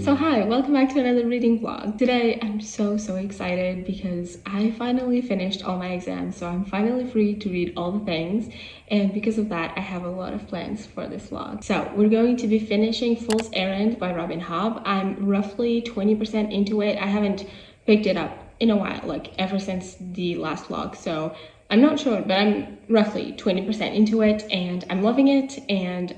So hi, welcome back to another reading vlog. Today I'm so excited because I finally finished all my exams, so I'm finally free to read all the things, and because of that I have a lot of plans for this vlog. So we're going to be finishing Fool's Errand by Robin Hobb. I'm roughly 20% into it. I haven't picked it up in a while, like ever since the last vlog, so I'm not sure, but I'm roughly 20% into it and I'm loving it, and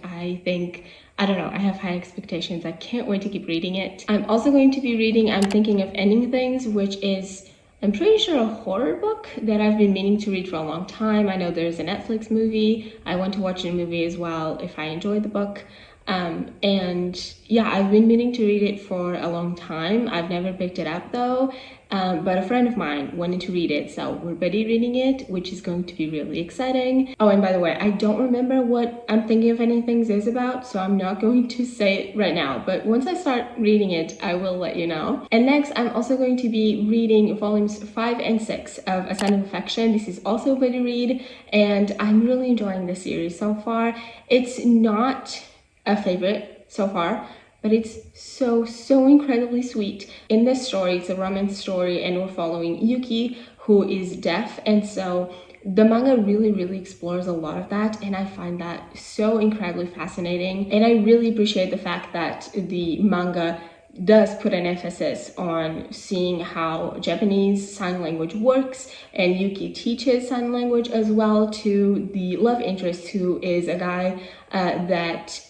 I don't know, I have high expectations. I can't wait to keep reading it. I'm also going to be reading I'm Thinking of Ending Things, which is, I'm pretty sure, a horror book that I've been meaning to read for a long time. I know there's a Netflix movie. I want to watch the movie as well if I enjoy the book. And yeah, I've been meaning to read it for a long time. I've never picked it up though, but a friend of mine wanted to read it, so we're buddy reading it, which is going to be really exciting. Oh, and by the way, I don't remember what I'm Thinking of Ending Things is about, so I'm not going to say it right now, but once I start reading it, I will let you know. And next, I'm also going to be reading volumes 5 and 6 of A Sign of Affection. This is also a buddy read, and I'm really enjoying the series so far. It's not a favorite so far, but it's so incredibly sweet. In this story, it's a romance story, and we're following Yuki, who is deaf, and so the manga really explores a lot of that, and I find that so incredibly fascinating. And I really appreciate the fact that the manga does put an emphasis on seeing how Japanese sign language works, and Yuki teaches sign language as well to the love interest, who is a guy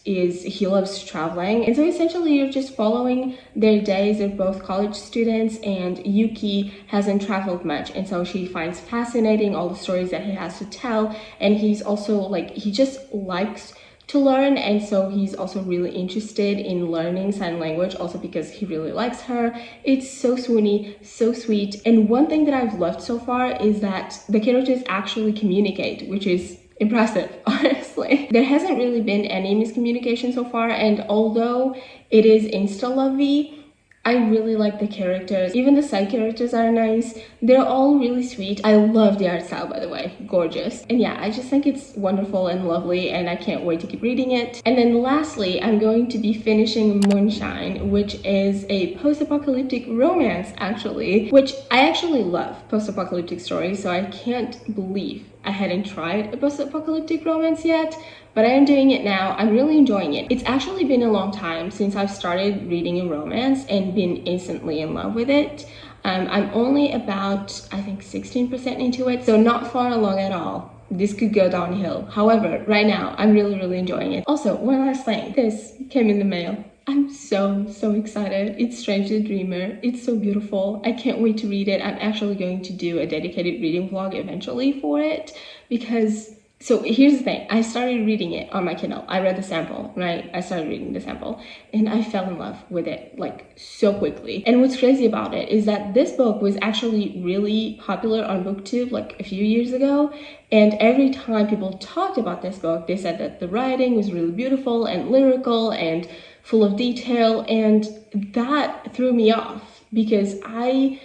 he loves traveling. And so essentially you're just following their days. They're both college students, and Yuki hasn't traveled much, and so she finds fascinating all the stories that he has to tell, and he's also like, he just likes to learn, and so he's also really interested in learning sign language, also because he really likes her. It's so swoony, so sweet, and one thing that I've loved so far is that the characters actually communicate, which is impressive, honestly. There hasn't really been any miscommunication so far, and although it is insta-lovey, I really like the characters. Even the side characters are nice. They're all really sweet. I love the art style, by the way. Gorgeous. And yeah, I just think it's wonderful and lovely, and I can't wait to keep reading it. And then lastly, I'm going to be finishing Moonshine, which is a post-apocalyptic romance, actually, which I actually love post-apocalyptic stories, so I can't believe I hadn't tried a post-apocalyptic romance yet, but I am doing it now. I'm really enjoying it. It's actually been a long time since I've started reading a romance and been instantly in love with it. I'm only about, I think, 16% into it, so not far along at all. This could go downhill. However, right now, I'm really enjoying it. Also, one last thing. This came in the mail. I'm so excited. It's Strange the Dreamer. It's so beautiful. I can't wait to read it. I'm actually going to do a dedicated reading vlog eventually for it, because so here's the thing. I started reading it on my Kindle. I read the sample, right? I started reading the sample and I fell in love with it like so quickly. And what's crazy about it is that this book was actually really popular on BookTube like a few years ago. And every time people talked about this book, they said that the writing was really beautiful and lyrical and full of detail, and that threw me off because I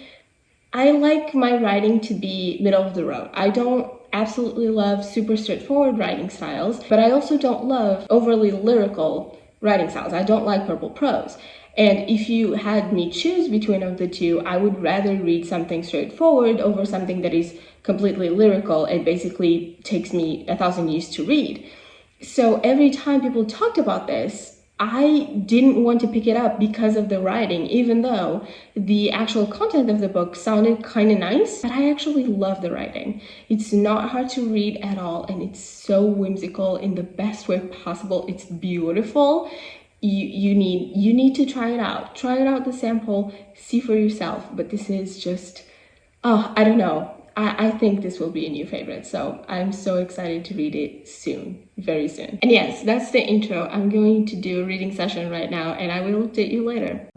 like my writing to be middle of the road. I don't absolutely love super straightforward writing styles, but I also don't love overly lyrical writing styles. I don't like purple prose. And if you had me choose between of the two, I would rather read something straightforward over something that is completely lyrical and basically takes me 1,000 years to read. So every time people talked about this, I didn't want to pick it up because of the writing, even though the actual content of the book sounded kind of nice, but I actually love the writing. It's not hard to read at all, and it's so whimsical in the best way possible. It's beautiful. You need to try it out. Try it out, the sample, see for yourself, but this is just, oh, I don't know. I think this will be a new favorite, so I'm so excited to read it soon, very soon. And yes, that's the intro. I'm going to do a reading session right now, and I will update you later.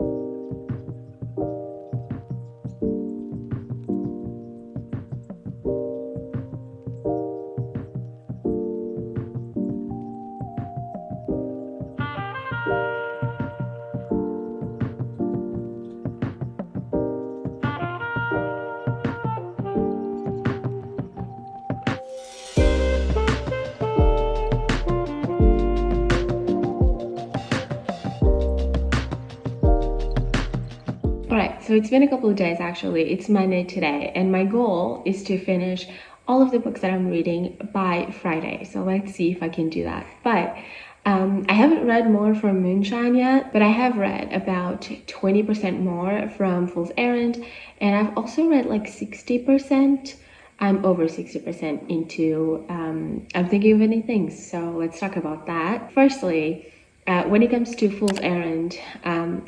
So it's been a couple of days actually. It's Monday today, and my goal is to finish all of the books that I'm reading by Friday. So let's see if I can do that. But I haven't read more from Moonshine yet, but I have read about 20% more from Fool's Errand, and I've also read like 60%. I'm over 60% into I'm Thinking of Ending Things. So let's talk about that. Firstly, when it comes to Fool's Errand,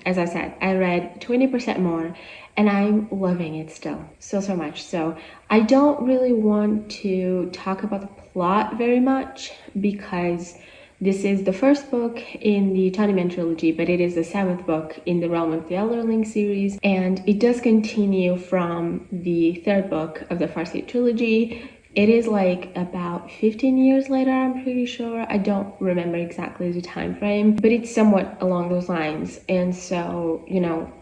as I said, I read 20% more and I'm loving it still so much. So I don't really want to talk about the plot very much because this is the first book in the Tawny Man Trilogy, but it is the 7th book in the Realm of the Elderling series, and it does continue from the 3rd book of the Farseed Trilogy. It is like about 15 years later, I'm pretty sure. I don't remember exactly the time frame, but it's somewhat along those lines. And so, you know,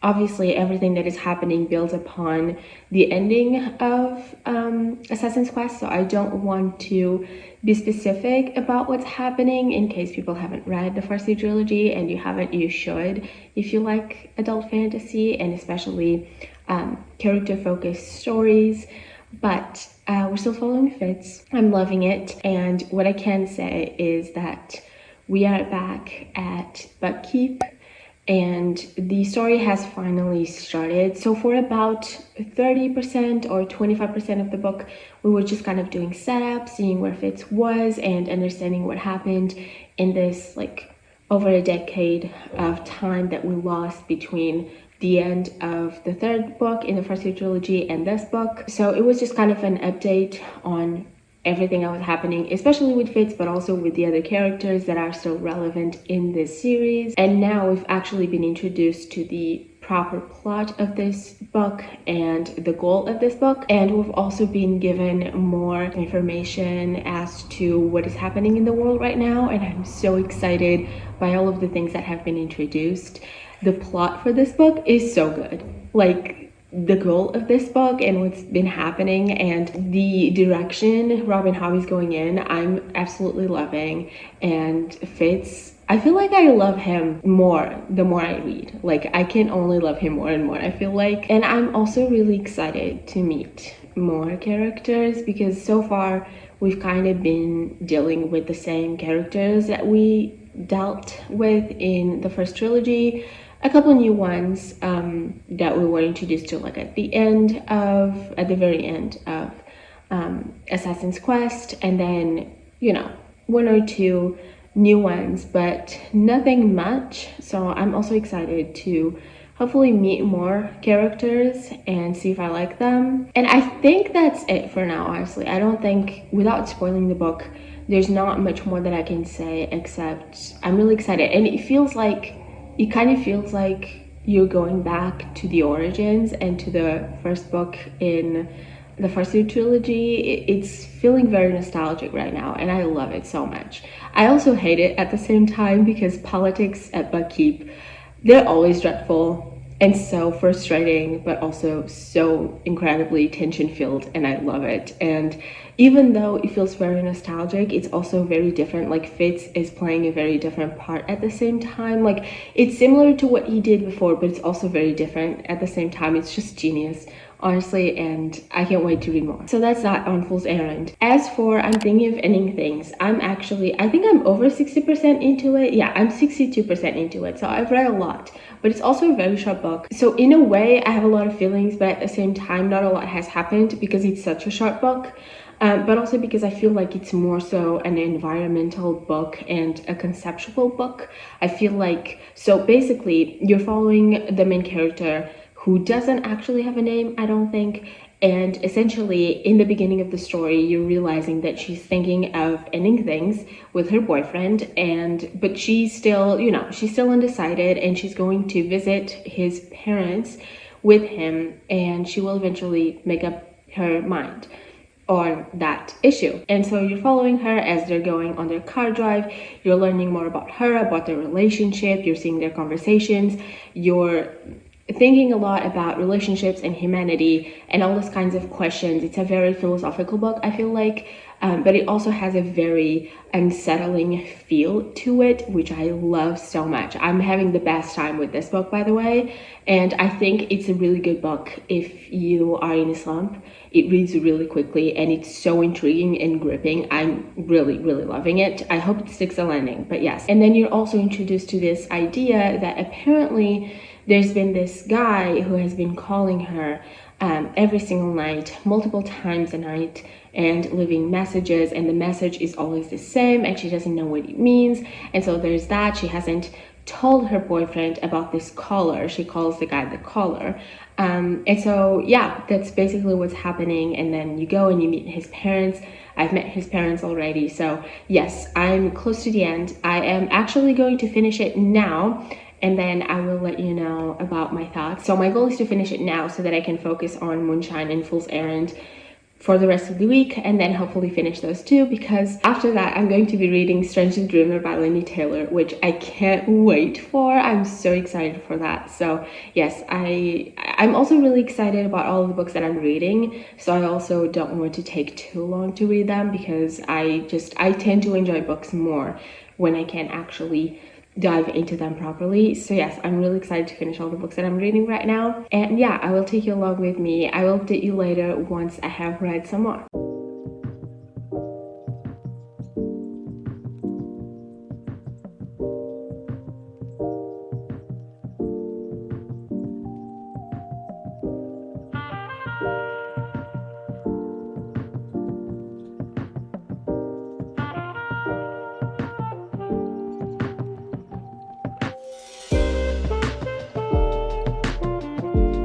obviously everything that is happening builds upon the ending of Assassin's Quest, so I don't want to be specific about what's happening in case people haven't read the Farseed Trilogy, and you haven't, you should if you like adult fantasy and especially character-focused stories. But we're still following Fitz. I'm loving it, and what I can say is that we are back at Buckkeep, and the story has finally started. So for about 30% or 25% of the book, we were just kind of doing setup, seeing where Fitz was and understanding what happened in this like over a decade of time that we lost between the end of the 3rd book in the Farseed Trilogy and this book. So it was just kind of an update on everything that was happening, especially with Fitz, but also with the other characters that are still relevant in this series. And now we've actually been introduced to the proper plot of this book and the goal of this book, and we've also been given more information as to what is happening in the world right now, and I'm so excited by all of the things that have been introduced. The plot for this book is so good. Like, the goal of this book and what's been happening and the direction Robin Hobb is going in, I'm absolutely loving. And Fitz, I feel like I love him more the more I read. Like, I can only love him more and more, I feel like. And I'm also really excited to meet more characters because so far we've kind of been dealing with the same characters that we dealt with in the first trilogy. A couple new ones that we were introduced to like at the very end of Assassin's Quest, and then, you know, 1 or 2 new ones, but nothing much. So I'm also excited to hopefully meet more characters and see if I like them. And I think that's it for now, honestly. I don't think, without spoiling the book, there's not much more that I can say except I'm really excited. And it kind of feels like you're going back to the origins and to the first book in the Farseed Trilogy. It's feeling very nostalgic right now, and I love it so much. I also hate it at the same time because politics at Buckkeep, they're always dreadful and so frustrating, but also so incredibly tension-filled, and I love it. And even though it feels very nostalgic, it's also very different. Like, Fitz is playing a very different part at the same time. Like, it's similar to what he did before, but it's also very different at the same time. It's just genius, honestly, and I can't wait to read more. So that's that on Fool's Errand. As for I'm Thinking of Ending Things, I think I'm over 60% into it. Yeah, I'm 62% into it, so I've read a lot, but it's also a very short book. So in a way, I have a lot of feelings, but at the same time, not a lot has happened because it's such a short book. But also because I feel like it's more so an environmental book and a conceptual book. I feel like, so basically, you're following the main character who doesn't actually have a name, I don't think. And essentially, in the beginning of the story, you're realizing that she's thinking of ending things with her boyfriend, but she's still, you know, she's still undecided, and she's going to visit his parents with him, and she will eventually make up her mind on that issue. And so you're following her as they're going on their car drive. You're learning more about her, about their relationship. You're seeing their conversations. You're thinking a lot about relationships and humanity and all those kinds of questions. It's a very philosophical book, I feel like. but it also has a very unsettling feel to it, which I love so much. I'm having the best time with this book, by the way, and I think it's a really good book if you are in a slump. It reads really quickly and it's so intriguing and gripping. I'm really, really loving it. I hope it sticks a landing, but yes. And then you're also introduced to this idea that apparently there's been this guy who has been calling her every single night, multiple times a night, and leaving messages, and the message is always the same and she doesn't know what it means. And so there's that. She hasn't told her boyfriend about this caller. She calls the guy the caller. And so yeah, that's basically what's happening. And then you go and you meet his parents. I've met his parents already, so yes, I'm close to the end. I am actually going to finish it now, and then I will let you know about my thoughts. So my goal is to finish it now so that I can focus on Moonshine and Fool's Errand for the rest of the week, and then hopefully finish those two, because after that I'm going to be reading Strange the Dreamer by Laini Taylor, which I can't wait for. I'm so excited for that. So yes, I'm also really excited about all of the books that I'm reading, so I also don't want to take too long to read them, because I tend to enjoy books more when I can actually dive into them properly. So yes, I'm really excited to finish all the books that I'm reading right now. And yeah, I will take you along with me. I will update you later once I have read some more.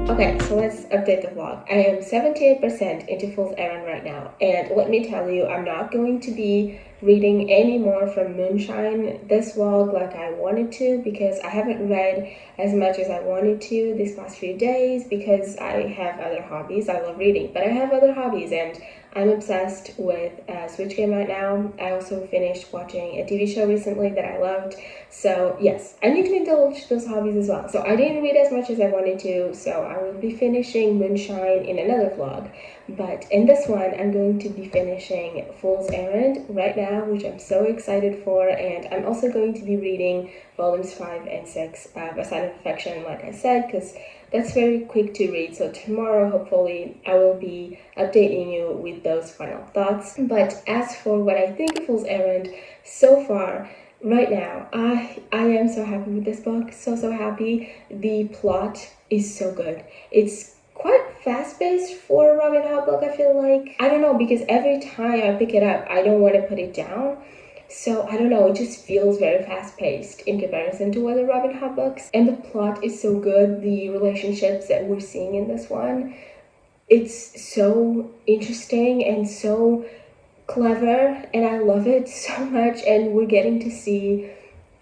Okay, so let's update the vlog. I am 78% into Fool's Errand right now, and let me tell you, I'm not going to be reading any more from Moonshine this vlog like I wanted to, because I haven't read as much as I wanted to these past few days, because I have other hobbies. I love reading, but I have other hobbies, and I'm obsessed with Switch Game right now. I also finished watching a TV show recently that I loved. So yes, I need to indulge those hobbies as well. So I didn't read as much as I wanted to, so I will be finishing Moonshine in another vlog. But in this one, I'm going to be finishing Fool's Errand right now, which I'm so excited for. And I'm also going to be reading volumes 5 and 6 of A Sign of Affection, like I said, because that's very quick to read. So tomorrow, hopefully, I will be updating you with those final thoughts. But as for what I think of Fool's Errand so far, right now, I am so happy with this book. So happy. The plot is so good. It's quite fast-paced for a Robin Hobb book, I feel like. I don't know, because every time I pick it up, I don't want to put it down. So I don't know, it just feels very fast-paced in comparison to other Robin Hobb books. And the plot is so good. The relationships that we're seeing in this one, it's so interesting and so clever, and I love it so much. And we're getting to see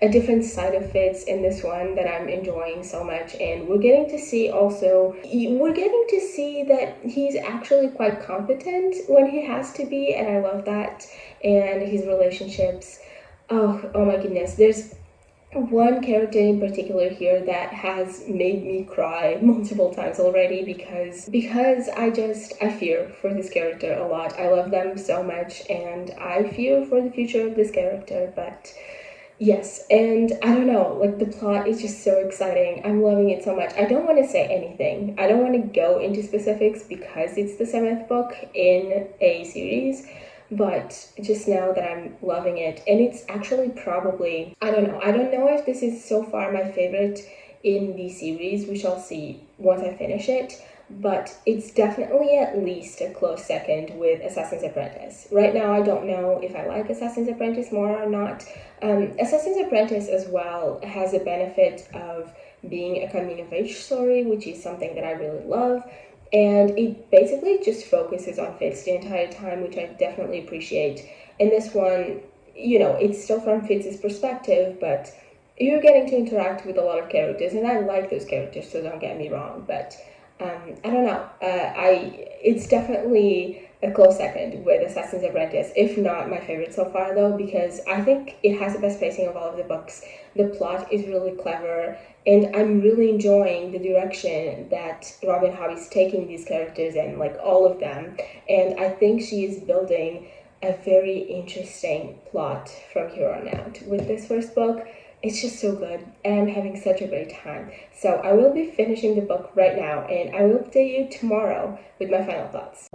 a different side of Fitz in this one that I'm enjoying so much. And we're getting to see that he's actually quite competent when he has to be, and I love that. And his relationships, oh my goodness, there's one character in particular here that has made me cry multiple times already, because I fear for this character a lot. I love them so much, and I fear for the future of this character. But yes, and I don't know, like, the plot is just so exciting. I'm loving it so much. I don't want to say anything. I don't want to go into specifics because it's the 7th book in a series, but just know that I'm loving it. And it's actually probably, I don't know if this is so far my favorite in the series. We shall see once I finish it. But it's definitely at least a close second with Assassin's Apprentice. Right now, I don't know if I like Assassin's Apprentice more or not. Assassin's Apprentice as well has a benefit of being a coming-of-age story, which is something that I really love. And it basically just focuses on Fitz the entire time, which I definitely appreciate. In this one, you know, it's still from Fitz's perspective, but you're getting to interact with a lot of characters, and I like those characters, so don't get me wrong. But I don't know. It's definitely a close second with Assassin's Apprentice, if not my favorite so far, though, because I think it has the best pacing of all of the books. The plot is really clever, and I'm really enjoying the direction that Robin Hobb is taking these characters in, like all of them. And I think she is building a very interesting plot from here on out. With this first book, it's just so good and I'm having such a great time. So I will be finishing the book right now and I will update you tomorrow with my final thoughts.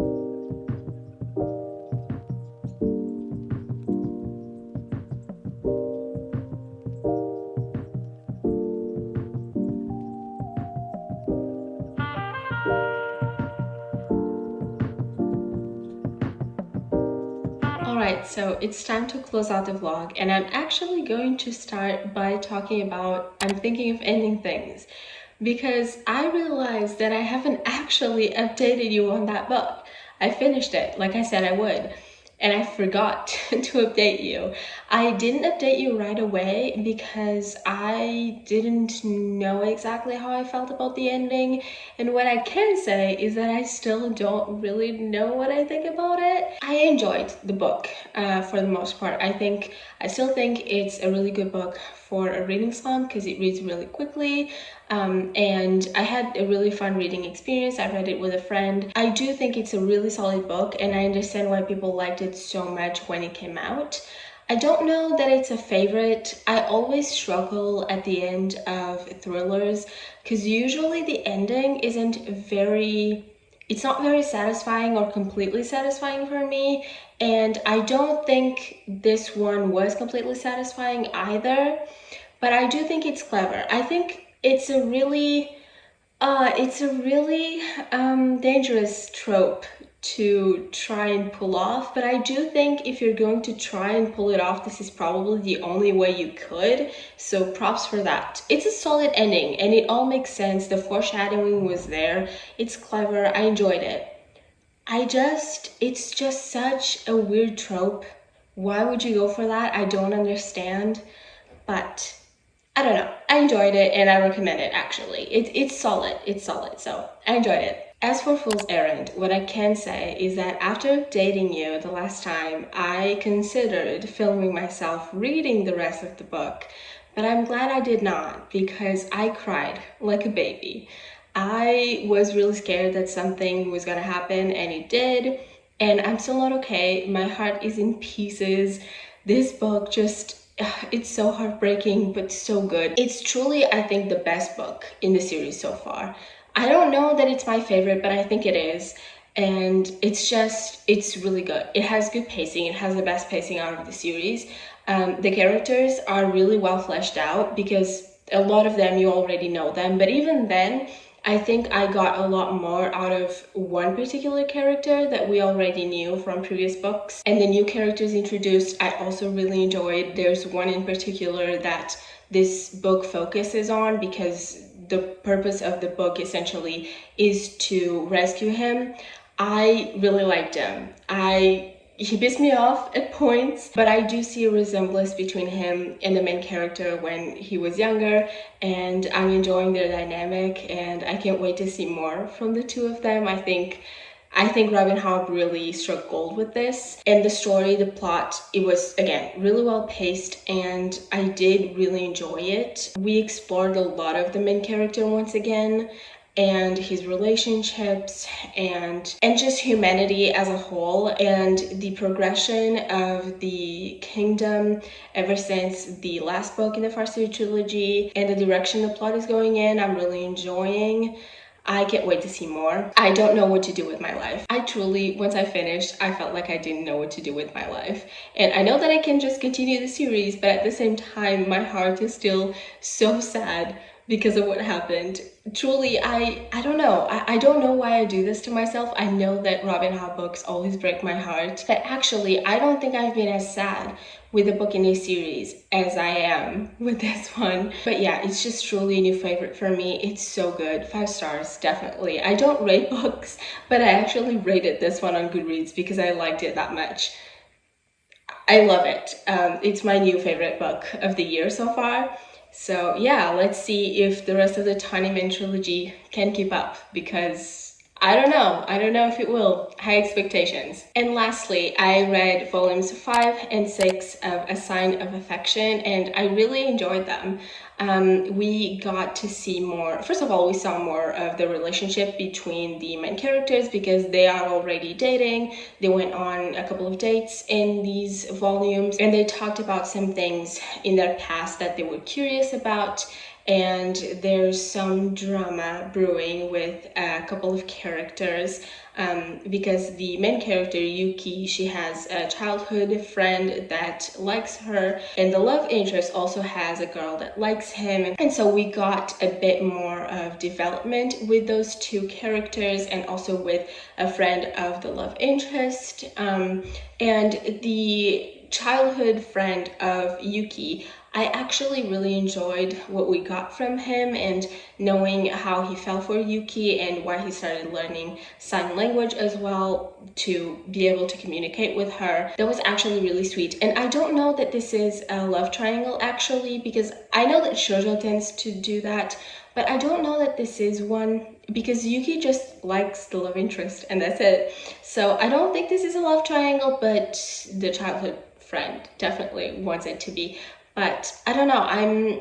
Alright, so it's time to close out the vlog and I'm actually going to start by talking about I'm thinking of ending things because I realized that I haven't actually updated you on that book. I finished it like I said I would and I forgot to update you. I didn't update you right away because I didn't know exactly how I felt about the ending, and what I can say is that I still don't really know what I think about it. I enjoyed the book for the most part. I still think it's a really good book for a reading slump because it reads really quickly. And I had a really fun reading experience. I read it with a friend. I do think it's a really solid book and I understand why people liked it so much when it came out. I don't know that it's a favorite. I always struggle at the end of thrillers because usually the ending it's not very satisfying or completely satisfying for me, and I don't think this one was completely satisfying either, but I do think it's clever. I think it's a really dangerous trope to try and pull off, but I do think if you're going to try and pull it off, this is probably the only way you could, so props for that. It's a solid ending and it all makes sense. The foreshadowing was there. It's clever. I enjoyed it. It's just such a weird trope. Why would you go for that? I don't understand, but I don't know. I enjoyed it and I recommend it actually. It's solid. It's solid. So I enjoyed it. As for Fool's Errand, what I can say is that after dating you the last time, I considered filming myself reading the rest of the book, but I'm glad I did not because I cried like a baby. I was really scared that something was gonna happen and it did, and I'm still not okay. My heart is in pieces. This book it's so heartbreaking but so good. It's truly, I think, the best book in the series so far. I don't know that it's my favorite, but I think it is, and it's really good. It has good pacing. It has the best pacing out of the series. The characters are really well fleshed out because a lot of them you already know them, but even then I think I got a lot more out of one particular character that we already knew from previous books. And the new characters introduced, I also really enjoyed. There's one in particular that this book focuses on because the purpose of the book essentially is to rescue him. I really liked him. He pissed me off at points, but I do see a resemblance between him and the main character when he was younger, and I'm enjoying their dynamic and I can't wait to see more from the two of them. I think Robin Hobb really struck gold with this. And the story, the plot, it was, again, really well paced and I did really enjoy it. We explored a lot of the main character once again, and his relationships and just humanity as a whole, and the progression of the kingdom ever since the last book in the 𝐜𝐸 trilogy and the direction the plot is going in, I'm really enjoying. I can't wait to see more. I don't know what to do with my life. I truly, once I finished, I felt like I didn't know what to do with my life. And I know that I can just continue the series, but at the same time, my heart is still so sad because of what happened. Truly, I don't know. I don't know why I do this to myself. I know that Robin Hobb books always break my heart, but actually, I don't think I've been as sad with a book in a series as I am with this one. But yeah, it's just truly a new favorite for me. It's so good. 5 stars, definitely. I don't rate books, but I actually rated this one on Goodreads because I liked it that much. I love it. It's my new favorite book of the year so far. So yeah, let's see if the rest of the Tawny Man trilogy can keep up because I don't know. I don't know if it will. High expectations. And lastly, I read volumes 5 and 6 of A Sign of Affection, and I really enjoyed them. We got to see more. First of all, we saw more of the relationship between the main characters because they are already dating. They went on a couple of dates in these volumes, and they talked about some things in their past that they were curious about. And there's some drama brewing with a couple of characters because the main character Yuki, she has a childhood friend that likes her, and the love interest also has a girl that likes him, and so we got a bit more of development with those two characters and also with a friend of the love interest. And the childhood friend of Yuki, I actually really enjoyed what we got from him, and knowing how he fell for Yuki and why he started learning sign language as well to be able to communicate with her. That was actually really sweet. And I don't know that this is a love triangle actually, because I know that shoujo tends to do that, but I don't know that this is one, because Yuki just likes the love interest and that's it. So I don't think this is a love triangle, but the childhood friend definitely wants it to be. But I don't know,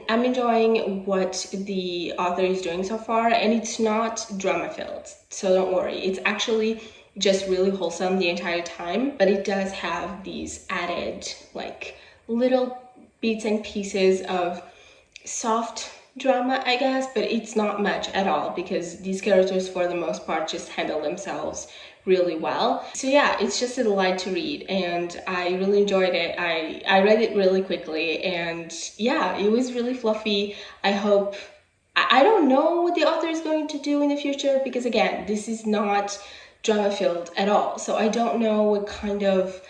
I'm enjoying what the author is doing so far, and it's not drama filled, so don't worry. It's actually just really wholesome the entire time, but it does have these added like little bits and pieces of soft drama, I guess, but it's not much at all because these characters for the most part just handle themselves really well. So yeah, it's just a delight to read, and I really enjoyed it. I read it really quickly, and yeah, it was really fluffy. I hope, I don't know what the author is going to do in the future, because again, this is not drama filled at all, so I don't know what kind of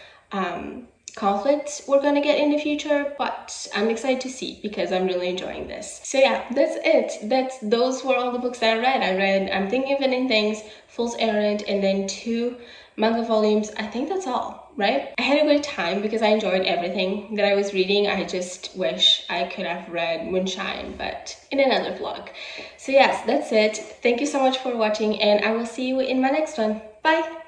conflicts we're gonna get in the future, but I'm excited to see because I'm really enjoying this. So yeah, that's it. Those were all the books that I read I'm Thinking of Ending Things, Fool's Errand, and then 2 manga volumes. I think that's all, right? I had a great time because I enjoyed everything that I was reading. I just wish I could have read Moonshine, but in another vlog. So yes, that's it. Thank you so much for watching, and I will see you in my next one. Bye!